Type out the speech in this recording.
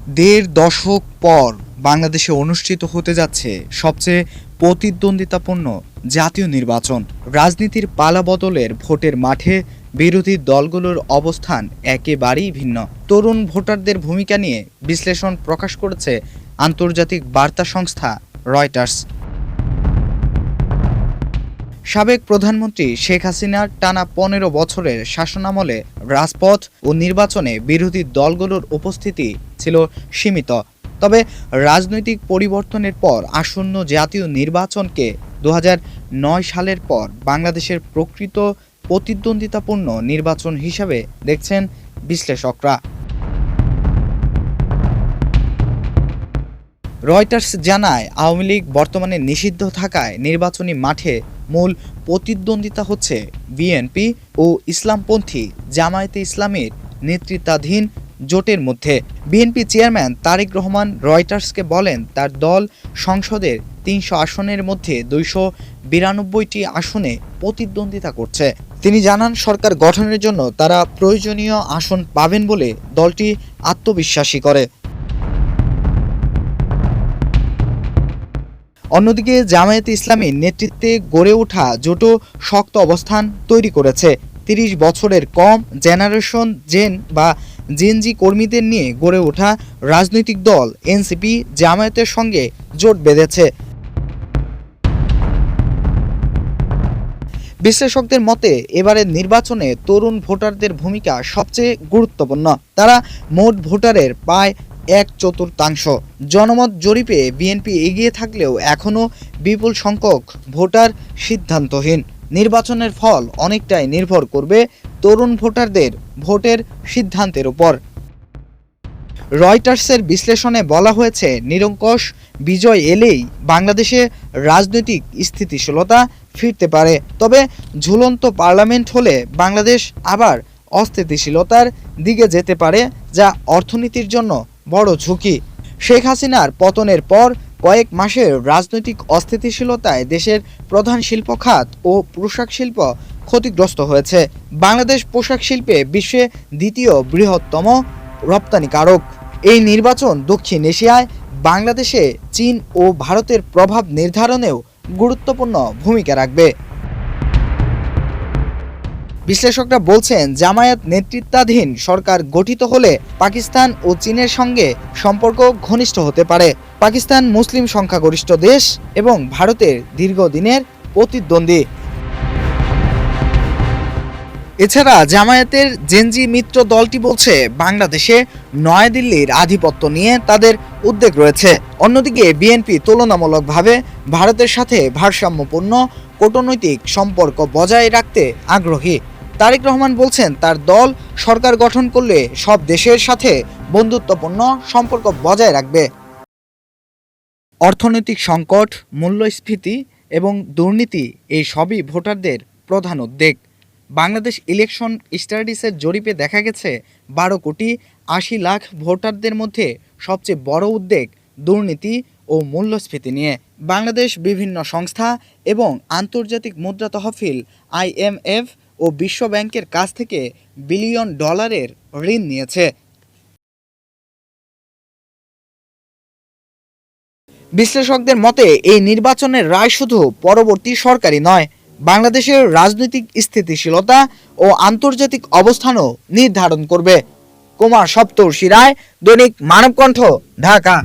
দেড় দশক পর বাংলাদেশে অনুষ্ঠিত হতে যাচ্ছে সবচেয়ে প্রতিদ্বন্দ্বিতাপূর্ণ জাতীয় নির্বাচন। রাজনীতির পালাবদলের ভোটের মাঠে বিরোধী দলগুলোর অবস্থান একেবারেই ভিন্ন। তরুণ ভোটারদের ভূমিকা নিয়ে বিশ্লেষণ প্রকাশ করেছে আন্তর্জাতিক বার্তা সংস্থা রয়টার্স। সাবেক প্রধানমন্ত্রী শেখ হাসিনার টানা ১৫ বছরের শাসনামলে রাজপথ ও নির্বাচনে বিরোধী দলগুলোর উপস্থিতি ছিল সীমিত। তবে রাজনৈতিক পরিবর্তনের পর আসন্ন জাতীয় নির্বাচনকে ২০০৯ সালের পর বাংলাদেশের প্রকৃত প্রতিদ্বন্দ্বিতাপূর্ণ নির্বাচন হিসাবে দেখছেন বিশ্লেষকরা। রয়টার্স জানায়, আওয়ামী লীগ বর্তমানে নিষিদ্ধ থাকায় নির্বাচনী মাঠে মূল প্রতিদ্বন্দ্বিতা হচ্ছে বিএনপি ও ইসলামপন্থী জামায়াতে ইসলামীর নেতৃত্বাধীন জোটের মধ্যে। বিএনপি চেয়ারম্যান তারেক রহমান রয়টার্সকে বলেন, তার দল সংসদের ৩০০ আসনের মধ্যে ২৯২টি আসনে প্রতিদ্বন্দ্বিতা করছে। তিনি জানান, সরকার গঠনের জন্য তারা প্রয়োজনীয় আসন পাবেন বলে দলটি আত্মবিশ্বাসী করে। অন্যদিকে জামায়াতে ইসলামীর নেতৃত্বে গড়ে ওঠা জোটও শক্ত অবস্থান তৈরি করেছে। ৩০ বছরের কম জেনারেশন বা জেনজি কর্মীদের নিয়ে গড়ে ওঠা রাজনৈতিক দল এনসিপি জামায়াতের সঙ্গে জোট বেঁধেছে। বিশ্লেষকদের মতে এবারের নির্বাচনে তরুণ ভোটারদের ভূমিকা সবচেয়ে গুরুত্বপূর্ণ। তারা মোট ভোটারের প্রায় ১/৪। জনমত জরিপে বিএনপি এগিয়ে থাকলেও এখনও বিপুল সংখ্যক ভোটার সিদ্ধান্তহীন। নির্বাচনের ফল অনেকটাই নির্ভর করবে তরুণ ভোটারদের ভোটের সিদ্ধান্তের উপর। রয়টার্সের বিশ্লেষণে বলা হয়েছে, নিরঙ্কুশ বিজয় এলেই বাংলাদেশে রাজনৈতিক স্থিতিশীলতা ফিরতে পারে। তবে ঝুলন্ত পার্লামেন্ট হলে বাংলাদেশ আবার অস্থিতিশীলতার দিকে যেতে পারে, যা অর্থনীতির জন্য বড় ঝুঁকি। শেখ হাসিনার পতনের পর কয়েক মাসের রাজনৈতিক অস্থিতিশীলতায় দেশের প্রধান শিল্প খাত ও পোশাক শিল্প ক্ষতিগ্রস্ত হয়েছে। বাংলাদেশ পোশাক শিল্পে বিশ্বে দ্বিতীয় বৃহত্তম রপ্তানিকারক। এই নির্বাচন দক্ষিণ এশিয়ায় বাংলাদেশে চীন ও ভারতের প্রভাব নির্ধারণেও গুরুত্বপূর্ণ ভূমিকা রাখবে। বিশ্লেষকরা বলছেন, জামায়াত নেতৃত্বাধীন সরকার গঠিত হলে পাকিস্তান ও চীনের সঙ্গে সম্পর্ক ঘনিষ্ঠ হতে পারে। পাকিস্তান মুসলিম সংখ্যাগরিষ্ঠ দেশ এবং ভারতের দীর্ঘদিনের প্রতিদ্বন্দ্বী। এছাড়া জামায়াতের জেনজি মিত্র দলটি বলছে, বাংলাদেশে নয়াদিল্লির আধিপত্য নিয়ে তাদের উদ্বেগ রয়েছে। অন্যদিকে বিএনপি তুলনামূলকভাবে ভারতের সাথে ভারসাম্যপূর্ণ কূটনৈতিক সম্পর্ক বজায় রাখতে আগ্রহী। তারেক রহমান বলছেন, তার দল সরকার গঠন করলে সব দেশের সাথে বন্ধুত্বপূর্ণ সম্পর্ক বজায় রাখবে। অর্থনৈতিক সংকট, মূল্যস্ফীতি এবং দুর্নীতি এই সবই ভোটারদের প্রধান উদ্বেগ। বাংলাদেশ ইলেকশন স্টাডিজের জরিপে দেখা গেছে, ১২,৮০,০০,০০০ ভোটারদের মধ্যে সবচেয়ে বড় উদ্বেগ দুর্নীতি ও মূল্যস্ফীতি নিয়ে। বাংলাদেশ বিভিন্ন সংস্থা এবং আন্তর্জাতিক মুদ্রা তহবিল IMF ও বিশ্ব ব্যাংকের কাছ থেকে বিলিয়ন ডলারের ঋণ নিয়েছে। বিশ্লেষকদের মতে এই নির্বাচনের রায় শুধু পরবর্তী সরকারি নয়, বাংলাদেশের রাজনৈতিক স্থিতিশীলতা ও আন্তর্জাতিক অবস্থানও নির্ধারণ করবে। কুমার সপ্তর্ষি রায়, দৈনিক মানবকণ্ঠ, ঢাকা।